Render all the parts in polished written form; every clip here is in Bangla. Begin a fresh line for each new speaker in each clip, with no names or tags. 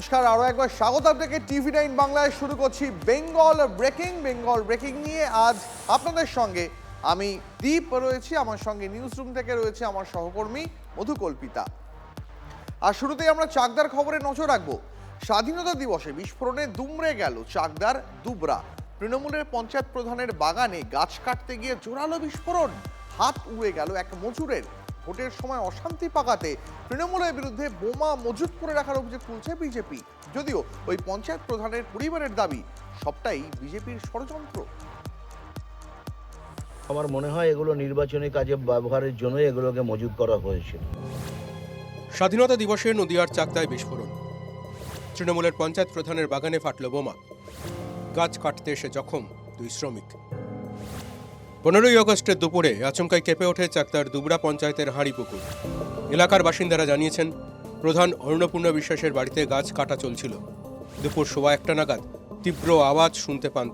নমস্কার, আরও একবার স্বাগত আপনাকে TV9 বাংলায়। শুরু করছি বেঙ্গল ব্রেকিং নিয়ে। আজ আপনাদের সঙ্গে আমি দীপ রয়েছি, আমার সঙ্গে নিউজ রুম থেকে রয়েছে আমার সহকর্মী মধুকল্পিতা। আর শুরুতেই আমরা চাকদার খবরে নজর রাখবো। স্বাধীনতা দিবসে বিস্ফোরণে দুমড়ে গেল চাকদার দুবরা। তৃণমূলের পঞ্চায়েত প্রধানের বাগানে গাছ কাটতে গিয়ে জোরালো বিস্ফোরণ, হাত উড়ে গেল এক মজুরের। ভোটের সময় অশান্তি পাকাতে তৃণমূলের বিরুদ্ধে বোমা মজুত করে রাখার অভিযোগ তুলছে বিজেপি। যদিও ওই পঞ্চায়েত প্রধানের পরিবারের দাবি সবটাই বিজেপির ষড়যন্ত্র।
আমার মনে হয় এগুলো নির্বাচনী কাজে ব্যবহারের জন্য এগুলোকে মজুত করা হয়েছিল।
স্বাধীনতা দিবসে নদিয়ার চাকদায় বিস্ফোরণ, তৃণমূলের পঞ্চায়েত প্রধানের বাগানে ফাটল বোমা, গাছ কাটতে এসে জখম দুই শ্রমিক। 15ই আগস্টের দুপুরে আচমকায় কেঁপে ওঠে চাকদার দুবরা পঞ্চায়েতের হাঁড়িপুকুর। এলাকার বাসিন্দারা জানিয়েছেন, প্রধান অন্নপূর্ণা বিশ্বাসের বাড়িতে গাছ কাটা চলছিল। দুপুর 1:15 নাগাদ তীব্র আওয়াজ শুনতে পান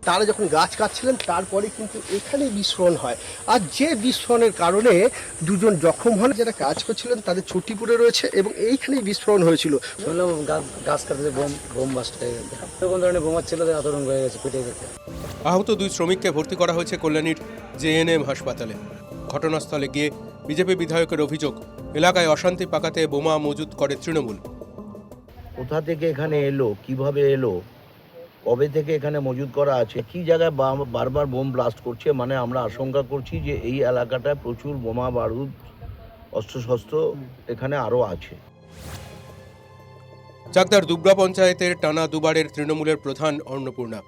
তারা যখন গাছ কাটছিলেন তারপরে কিন্তু এখানে বিস্ফোরণ হয়। আর যে বিস্ফোরণের কারণে দুজন জখম হন, যারা কাজ করছিলেন তাদের ছুটি পড়ে রয়েছে এবং এইখানেই বিস্ফোরণ হয়েছিল।
গাছ কাটতে বোম বাস্ট হয়ে গেছে, কোন ধরনের বোমা ছিল আতরঙ্গ হয়ে গেছে, ফেটে গেছে।
আহত দুই শ্রমিককে ভর্তি করা হয়েছে কল্যাণীর JNM হাসপাতালে। ঘটনাস্থলে গিয়ে বিজেপি বিধায়কের অভিযোগ, এলাকায় অশান্তি পাকাতে বোমা মজুত করে তৃণমূল।
কোথা থেকে এখানে এলো, কিভাবে এলো, কবে থেকে এখানে মজুদ করা আছে, কি জায়গায় বারবার বোম ব্লাস্ট করছে, মানে আমরা আশঙ্কা করছি যে এই এলাকাটায় প্রচুর বোমা বারুদ অস্ত্রশস্ত্র এখানে আরও আছে।
চাকদার দুবরা পঞ্চায়েতের টানা দুবারের তৃণমূলের প্রধান অন্নপূর্ণা,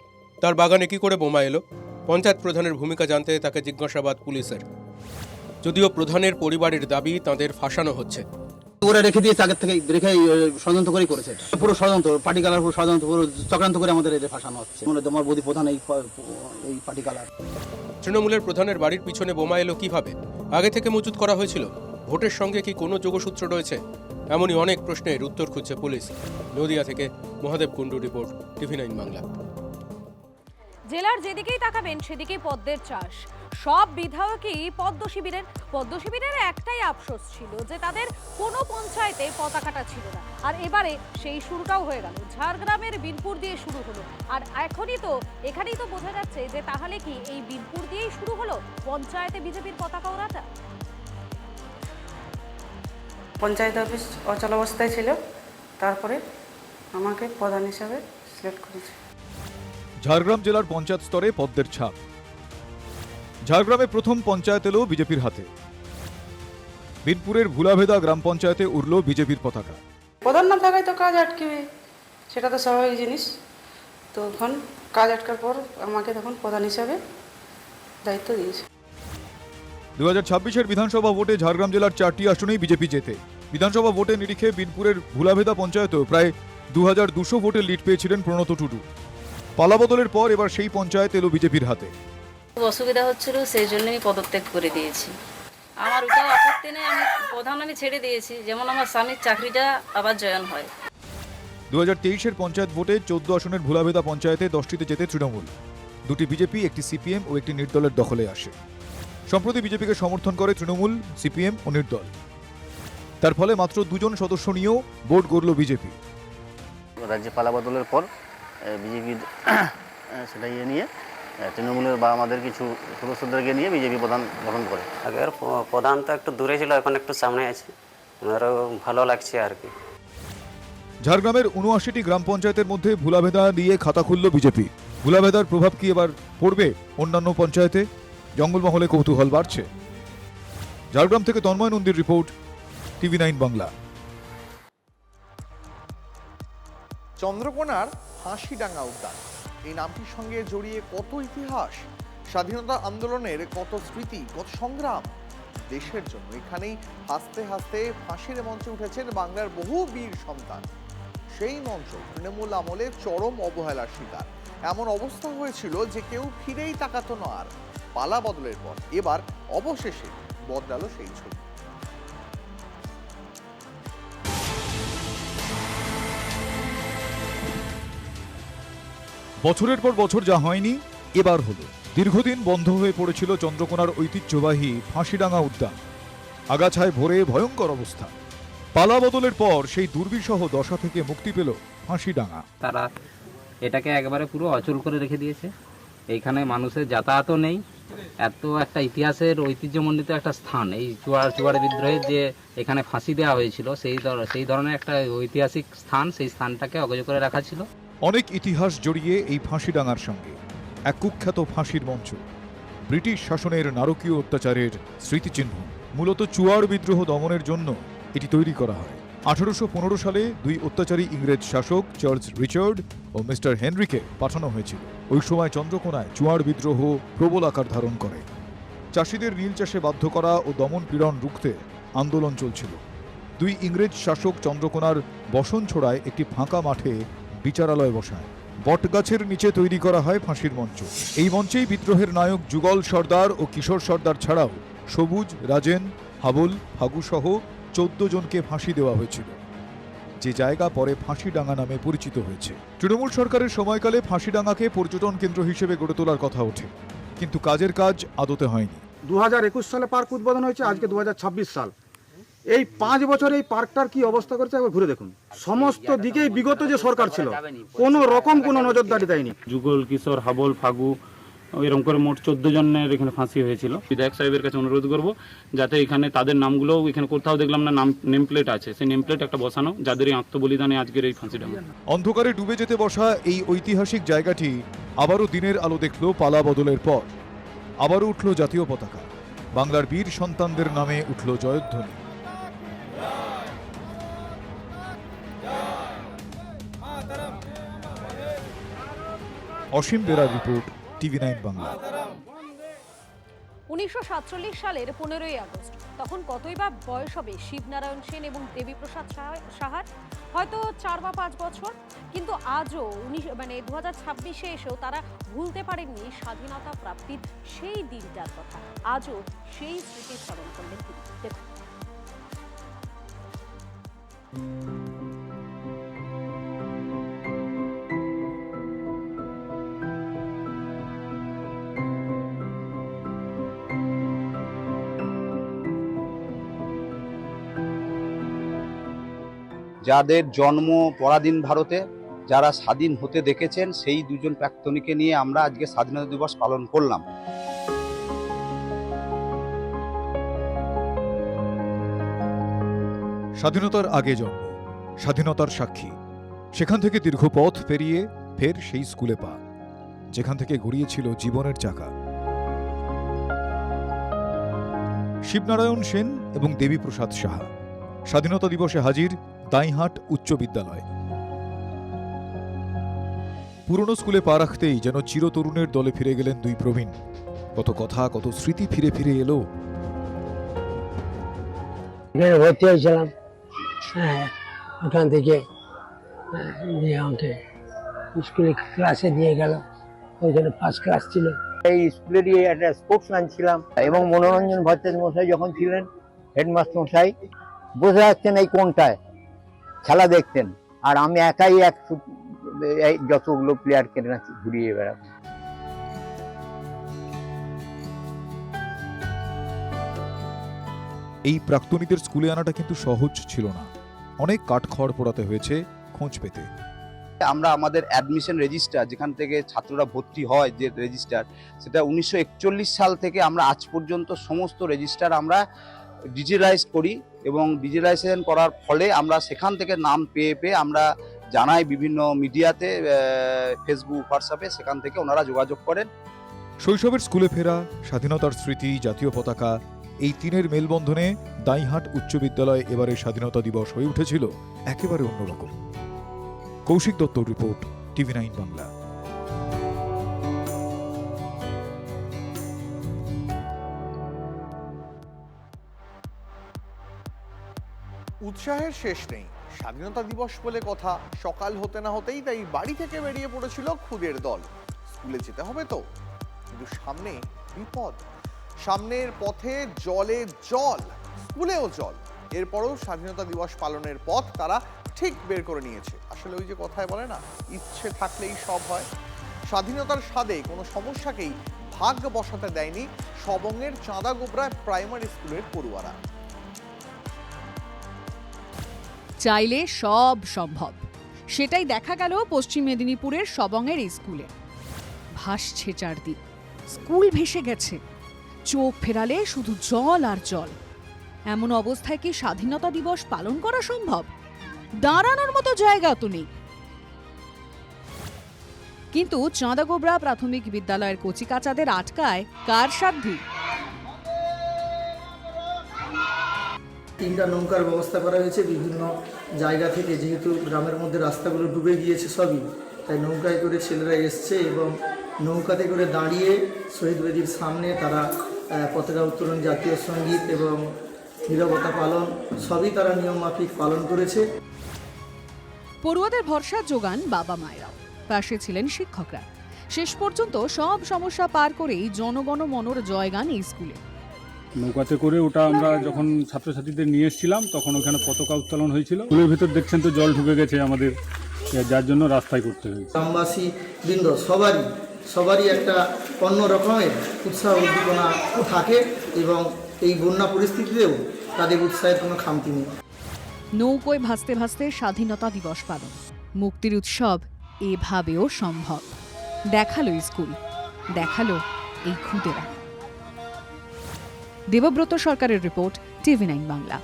তার বাগানে কি করে বোমা এলো? পঞ্চায়েত প্রধানের ভূমিকা জানতে তাকে জিজ্ঞাসাবাদ পুলিশের। যদিও প্রধানের পরিবারের দাবি তাদের ফাঁসানো হচ্ছে।
করে রেখে দিয়েছে, আগের থেকে রেখে ষড়যন্ত্র করেই করেছে। এটা পুরো ষড়যন্ত্র, পার্টি কালার পুরো ষড়যন্ত্র, পুরো চক্রান্ত করে আমাদের এটা ফাঁসানো হচ্ছে। আমার বৌদি প্রধান এই পার্টি কালার।
তৃণমূলের প্রধানের বাড়ির পিছনে বোমা এলো কিভাবে? আগে থেকে মজুত করা হয়েছিল? ভোটের সঙ্গে কি কোনো যোগসূত্র রয়েছে? এমনই অনেক প্রশ্নের উত্তর খুঁজছে পুলিশ। নদিয়া থেকে মহাদেব কুণ্ডু রিপোর্ট, TV9 বাংলা।
জেলার যেদিকেই তাকাবেন সেদিকেই পদ্মের চাষ। সব বিধায়কই পদ্ম শিবিরের একটাই আফসোস ছিল যে তাদের কোনো পঞ্চায়েতে পতাকাটা ছিল না। আর এবারে সেই শুরুটাও হয়ে গেল, ঝাড়গ্রামের বিনপুর দিয়ে শুরু হলো। আর এখানেই তো বোঝা যাচ্ছে যে তাহলে কি এই বিনপুর দিয়েই শুরু হলো পঞ্চায়েতে বিজেপির পতাকা ওড়াটা।
পঞ্চায়েত অফিস অচল অবস্থায় ছিল, তারপরে আমাকে প্রধান হিসাবে সিলেক্ট করেছে।
ঝাড়গ্রাম জেলার পঞ্চায়েত স্তরে পদ্মের ছাপ। ঝাড়গ্রামে প্রথম পঞ্চায়েত এলো বিজেপির হাতে। বিনপুরের ভুলাভেদা গ্রাম পঞ্চায়েতে উড়ল বিজেপির পতাকা।
প্রধান না থাকায় তো কাজ আটকেবে, সেটা তো স্বাভাবিক জিনিস। তো এখন কাজ আটকার পর আমাকে তখন প্রধান হিসাবে দায়িত্ব দিয়েছে।
2026-এর বিধানসভা ভোটে ঝাড়গ্রাম জেলার 4টি আসনেই বিজেপি জেতে। বিধানসভা ভোটে নিরিখে বিনপুরের ভুলাভেদা পঞ্চায়েতেও প্রায় 2200 ভোটের লিড পেয়েছিলেন প্রণত টুডু। পালাবদলের পর এবার সেই পঞ্চায়েত এলো বিজেপির হাতে।
অসুবিধা হচ্ছিল, সেই জন্যই পদত্যাগ করে দিয়েছি। আমার ওটাও আপত্তি নেই, আমি ছেড়ে দিয়েছি, যেমন আমার স্বামীর চাকরিটা আবার জয়েন হয়।
2023-এর পঞ্চায়েত ভোটে 14 আসনের ভুলাভেদা পঞ্চায়েতে 10টিতে জেতে তৃণমূল। 2টি বিজেপি, একটি CPM ও একটি নির্দলের দখলে আসে। সম্প্রতি বিজেপিকে সমর্থন করে তৃণমূল, CPM ও নির্দল। তার ফলে মাত্র 2 জন সদস্য নিয়েও বোর্ড গড়ল বিজেপি।
রাজ্যে পালাবদলের পর বিজেপির সেটা নিয়ে তৃণমূলের বা আমাদের কিছু সদস্যদেরকে নিয়ে বিজেপি প্রধান গঠন করে।
আগের প্রধান তো একটু দূরে ছিল, এখন একটু সামনে আছে, আমারও ভালো লাগছে আর কি।
ঝাড়গ্রামের 79টি গ্রাম পঞ্চায়েতের মধ্যে ভুলাভেদা দিয়ে খাতা খুলল বিজেপি। ভুলাভেদার প্রভাব কি এবার পড়বে অন্যান্য পঞ্চায়েতে? জঙ্গলমহলে কৌতূহল বাড়ছে। ঝাড়গ্রাম থেকে তন্ময় নন্দীর রিপোর্ট, TV9 বাংলা।
চন্দ্রকোনার ফাঁসিডাঙ্গা উদ্যান, এই নামটির সঙ্গে জড়িয়ে কত ইতিহাস, স্বাধীনতা আন্দোলনের কত স্মৃতি, কত সংগ্রাম। দেশের জন্য এখানেই হাসতে হাসতে ফাঁসির মঞ্চে উঠেছেন বাংলার বহু বীর সন্তান। সেই মঞ্চ তৃণমূল আমলে চরম অবহেলার শিকার। এমন অবস্থা হয়েছিল যে কেউ ফিরেই তাকাতো না। আর পালা বদলের পর এবার অবশেষে বদলালো সেই ছবি।
বছরের পর বছর যা হয়নি এবার হলো। দীর্ঘদিন বন্ধ হয়ে পড়েছিল চন্দ্রকোনার ঐতিহ্যবাহী ফাঁসিডাঙ্গা উদ্যান। আগাছায় ভরে ভয়ঙ্কর অবস্থা। পালা বদলের পর সেই দুর্বিষহ দশা থেকে মুক্তি পেল ফাঁসিডাঙ্গা।
তারা এটাকে একবারে পুরো অচল করে রেখে দিয়েছে। এইখানে মানুষের যাতায়াতও নেই। এত একটা ইতিহাসের ঐতিহ্যমণ্ডিত একটা স্থান, এই চুয়াড় বিদ্রোহে যে এখানে ফাঁসি দেওয়া হয়েছিল, সেই ধরনের একটা ঐতিহাসিক স্থান, সেই স্থানটাকে অকেজো করে রাখা ছিল।
অনেক ইতিহাস জড়িয়ে এই ফাঁসিডাঙ্গার সঙ্গে। এক কুখ্যাত ফাঁসির মঞ্চ, ব্রিটিশ শাসনের নারকীয় অত্যাচারের স্মৃতিচিহ্ন। মূলত চুয়াড় বিদ্রোহ দমনের জন্য এটি তৈরি করা হয়। 1815 সালে দুই অত্যাচারী ইংরেজ শাসক চার্লস রিচার্ড ও মিস্টার হেনরিকে পাঠানো হয়েছিল। ওই সময় চন্দ্রকোনায় চুয়াড় বিদ্রোহ প্রবল আকার ধারণ করে। চাষিদের নীল চাষে বাধ্য করা ও দমন পীড়ন রুখতে আন্দোলন চলছিল। দুই ইংরেজ শাসক চন্দ্রকোনার বসনছোড়ায় একটি ফাঁকা মাঠে বিচারালয় বসায়। বটগাছের নিচে তৈরি করা হয় ফাঁসির মঞ্চ। এই মঞ্চেই বিদ্রোহের নায়ক যুগল সর্দার ও কিশোর সর্দার ছাড়াও সবুজ, রাজেন, হাবল, ফাগু সহ 14 জনকে ফাঁসি দেওয়া হয়েছিল, যে জায়গা পরে ফাঁসিডাঙ্গা নামে পরিচিত হয়েছে। তৃণমূল সরকারের সময়কালে ফাঁসিডাঙ্গাকে পর্যটন কেন্দ্র হিসেবে গড়ে তোলার কথা ওঠে, কিন্তু কাজের কাজ আদতে হয়নি।
2021 সালে পার্ক উদ্বোধন হয়েছে, আজকে 2026 সাল। এই 5 বছরে এই পার্কটার কি অবস্থা করেছে একবার ঘুরে দেখুন। সমস্ত দিকেই বিগত যে সরকার ছিল কোনো রকম কোনো নজরদারি দেয়নি।
যুগল, কিশোর, হাবল, ফাগু এরকম করে মোট 14 জনের এখানে ফাঁসি হয়েছিল। বিধায়ক সাহেবের কাছে অনুরোধ করব যাতে এখানে তাদের নামগুলোও এখানে কোথাও দেখলাম না নেম প্লেট আছে, সেই নেম প্লেট একটা বসানো, যাদের এই আত্মবলিদানে আজকের এই ফাঁসিটা।
অন্ধকারে ডুবে যেতে বসা এই ঐতিহাসিক জায়গাটি আবারও দিনের আলো দেখল পালা বদলের পর। আবারও উঠল জাতীয় পতাকা, বাংলার বীর সন্তানদের নামে উঠল জয়ধ্বনি। অসীম বেরার রিপোর্ট, TV9 বাংলা।
1947 সালের 15ই আগস্ট, তখন কতই বা বয়স হবে শিবনারায়ণ সেন এবং দেবীপ্রসাদ সাহার? হয়তো 4 বা 5 বছর। কিন্তু আজও 2026-এ এসেও তারা ভুলতে পারেননি স্বাধীনতা প্রাপ্তির সেই দিনটার কথা। আজও সেই স্মৃতি স্মরণ করলেন তিনি। দেখুন।
যাদের জন্ম পরাধীন ভারতে, যারা স্বাধীন হতে দেখেছেন, সেই দুজন প্রাক্তনীকে নিয়ে আমরা আজকে স্বাধীনতা দিবস পালন করলাম।
স্বাধীনতার আগে জন্ম, স্বাধীনতার সাক্ষী। সেখান থেকে দীর্ঘ পথ পেরিয়ে ফের সেই স্কুলে পা, যেখান থেকে গড়িয়েছিল জীবনের চাকা। শিবনারায়ণ সেন এবং দেবীপ্রসাদ সাহা স্বাধীনতা দিবসে হাজির দাইহাট উচ্চ বিদ্যালয়। পুরনো স্কুলে পা রাখতেই যেন চিরতরুণের দলে ফিরে গেলেন দুই প্রবীণ। কত কথা, কত স্মৃতি ফিরে ফিরে এলো।
ভর্তি হয়েছিলাম, ওখান থেকে আমাকে স্কুলে ক্লাসে দিয়ে গেল, ওইখানে ফার্স্ট ক্লাস ছিল।
এই স্কুলেরই একটা স্পোর্টসম্যান ছিলাম এবং মনোরঞ্জন ভট্টাচার্য মশাই যখন ছিলেন হেডমাস্টার মশাই, বসে যাচ্ছেন এই কোনটায় খেলা দেখতেন, আর আমি একাই যতগুলো প্লেয়ারকে ঘুরিয়ে বেড়াবো।
এই প্রাক্তনীদের স্কুলে আনাটা কিন্তু সহজ ছিল না, অনেক কাঠখড় পোড়াতে হয়েছে খোঁজ পেতে।
আমরা আমাদের অ্যাডমিশন রেজিস্টার, যেখান থেকে ছাত্ররা ভর্তি হয়, যে রেজিস্টার, সেটা 1941 সাল থেকে আমরা আজ পর্যন্ত সমস্ত রেজিস্টার আমরা ডিজিটালাইজ করি, এবং ডিজিটালাইজেশন করার ফলে আমরা সেখান থেকে নাম পেয়ে আমরা জানাই বিভিন্ন মিডিয়াতে, ফেসবুক, হোয়াটসঅ্যাপে, সেখান থেকে ওনারা যোগাযোগ করেন।
শৈশবের স্কুলে ফেরা, স্বাধীনতার স্মৃতি, জাতীয় পতাকা, এই তিনের মেলবন্ধনে দাইহাট উচ্চ বিদ্যালয় এবারে স্বাধীনতা দিবস হয়ে উঠেছিল একেবারে অন্যরকম। কৌশিক দত্তর রিপোর্ট, TV9 বাংলা।
উৎসাহের শেষ নেই। স্বাধীনতা দিবস বলে কথা, সকাল হতে না হতেই তাই বাড়ি থেকে বেরিয়ে পড়েছিল খুদের দল। স্কুলে যেতে হবে তো, কিন্তু সামনে বিপদ। সামনের পথে জলে জল, স্কুলেও জল। এরপরও স্বাধীনতা দিবস পালনের পথ তারা ঠিক বের করে নিয়েছে। আসলে ওই যে কথায় বলে না, ইচ্ছে থাকলেই সব হয়। স্বাধীনতার স্বাদে কোনো সমস্যাকেই ভাগ্য বসাতে দেয়নি সবংয়ের চাঁদা গোবরা প্রাইমারি স্কুলের পড়ুয়ারা।
চাইলে সব সম্ভব। সেটাই দেখা গেল পশ্চিম মেদিনীপুরের সবংয়ের স্কুলে। ভাসছে চারদিক, স্কুল ভেসে গেছে, চোখ ফেরালে শুধু জল আর জল। এমন অবস্থায় কি স্বাধীনতা দিবস পালন করা সম্ভব? দাঁড়ানোর মতো জায়গা তো নেই। কিন্তু চাঁদাগোবরা প্রাথমিক বিদ্যালয়ের কচিকাচাদের আটকায় কার সাধ্যি?
3টা নৌকার ব্যবস্থা করা হয়েছে বিভিন্ন জায়গা থেকে, যেহেতু গ্রামের মধ্যে রাস্তাগুলো ডুবে গিয়েছে সবই, তাই নৌকায় করে ছেলেরা এসছে এবং নৌকাতে করে দাঁড়িয়ে শহীদ বেদির সামনে তারা পতাকা উত্তোলন, জাতীয় সঙ্গীত এবং নীরবতা পালন সবই তারা নিয়মমাফিক পালন করেছে।
পড়ুয়াদের ভরসা যোগান বাবা মায়েরাও, পাশে ছিলেন শিক্ষকরা। শেষ পর্যন্ত সব সমস্যা পার করেই জনগণ মনর জয়গান এই স্কুলে।
নৌকাতে করে ওটা আমরা যখন ছাত্রছাত্রীদের নিয়ে এসেছিলাম তখন ওখানে পতাকা উত্তোলন হয়েছিল। স্কুলের ভিতর দেখছেন তো জল ঢুকে গেছে আমাদের, যার জন্য রাস্তায় করতে হয়েছে।
গ্রামবাসী বৃন্দ সবারই একটা অন্য রকমের উৎসাহ উদ্দীপনা থাকে এবং এই বন্যা পরিস্থিতিতেও তাদের উৎসাহের কোনো খামতি নেই।
নৌকোয় ভাসতে ভাসতে স্বাধীনতা দিবস পালন, মুক্তির উৎসব এভাবেও সম্ভব। দেখালো স্কুল, দেখালো এই খুদেরা। দেবব্রত সরকারের রিপোর্ট, TV9 বাংলা।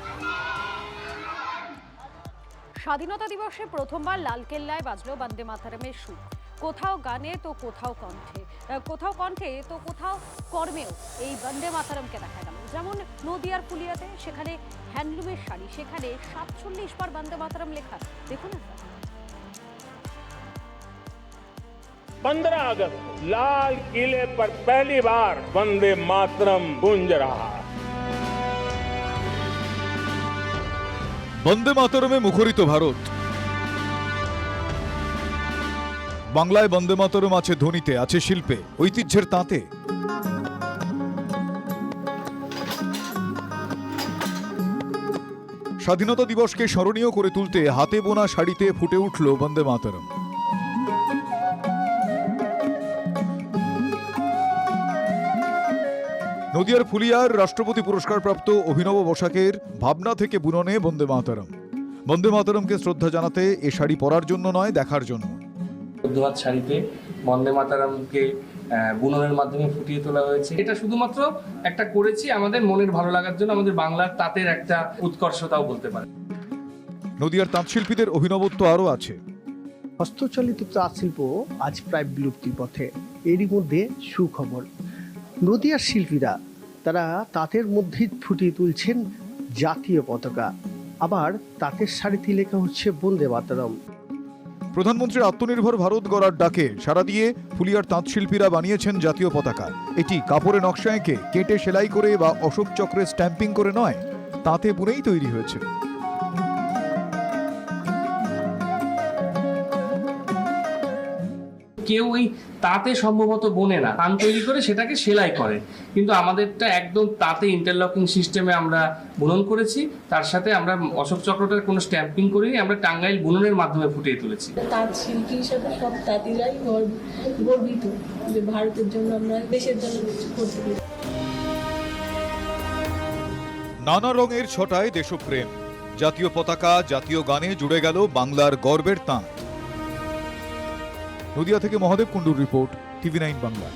স্বাধীনতা দিবসে প্রথমবার লালকেল্লায় বাজলো বন্দে মাতরমের সুর। কোথাও গানে তো কোথাও কণ্ঠে, কোথাও কণ্ঠে তো কোথাও কর্মেও এই বন্দে মাতরমকে দেখা গেল। যেমন নদিয়ার ফুলিয়াতে, সেখানে হ্যান্ডলুমের শাড়ি, সেখানে 47 বার বন্দে মাতরম লেখা। দেখুন আপনারা।
15 अगस्त लाल किले पर पहली बार वंदे मातरम गूंज रहा।
বন্দে মাতরমে মুখরিত ভারত। বাংলায় বন্দে মাতরম আছে ধ্বনিতে, আছে শিল্পে, ঐতিহ্যের তাঁতে। স্বাধীনতা দিবসকে স্মরণীয় করে তুলতে হাতে বোনা শাড়িতে ফুটে উঠল বন্দে মাতরম। নদিয়ার ফুলিয়ার রাষ্ট্রপতি পুরস্কারপ্রাপ্ত অভিনব বসাকের ভাবনা থেকে বুননে বন্দে মাতরম। বন্দে মাতরমকে শ্রদ্ধা জানাতে এ শাড়ি পরার জন্য নয়, দেখার জন্য।
দুহাত শাড়িতে বন্দে মাতরমকে বুননের মাধ্যমে ফুটিয়ে তোলা হয়েছে। এটা শুধুমাত্র একটা করেছি আমাদের মনের ভালো লাগার জন্য, আমাদের বাংলার তাঁতের একটা উৎকর্ষতাও বলতে পারে।
নদিয়ার তাঁতশিল্পীদের অভিনবত্ব আরও আছে।
হস্তচালিত তাঁত শিল্প আজ প্রায় বিলুপ্তির পথে। এরই মধ্যে সুখবর, নদিয়ার শিল্পীরা তারা তাঁতের মধ্যে ফুটিয়ে তুলছেন জাতীয় পতাকা। আবার তাঁতের শাড়িতে লেখা হচ্ছে বন্দে মাতরম।
প্রধানমন্ত্রীর আত্মনির্ভর ভারত গড়ার ডাকে সাড়া দিয়ে ফুলিয়ার তাঁতশিল্পীরা বানিয়েছেন জাতীয় পতাকা। এটি কাপড়ে নকশা এঁকে, কেটে সেলাই করে বা অশোক চক্রে স্ট্যাম্পিং করে নয়, তাঁতে বুনেই তৈরি হয়েছে।
কেউ ওই তাঁতে সম্ভবত বোনে না, তান তৈরি করে সেটাকে সেলাই করে, কিন্তু আমাদেরটা একদম তাঁতে ইন্টারলকিং সিস্টেমে আমরা বুনন করেছি। তার সাথে আমরা অশোক চক্রটার কোনো স্ট্যাম্পিং করিনি, আমরা টাঙ্গাইল বুননের মাধ্যমে ফুটিয়ে তুলেছি।
তাঁত শিল্পী হিসেবে সব তাঁতিরাই গর্বিত যে ভারতের জন্য আমরা দেশের জন্য কিছু করতে পারি।
নানা রঙের ছটায় দেশপ্রেম, জাতীয় পতাকা, জাতীয় গানে জুড়ে গেল বাংলার গর্বের তাঁত। নদিয়া থেকে মহাদেব কুণ্ডুর রিপোর্ট, TV9 বাংলা।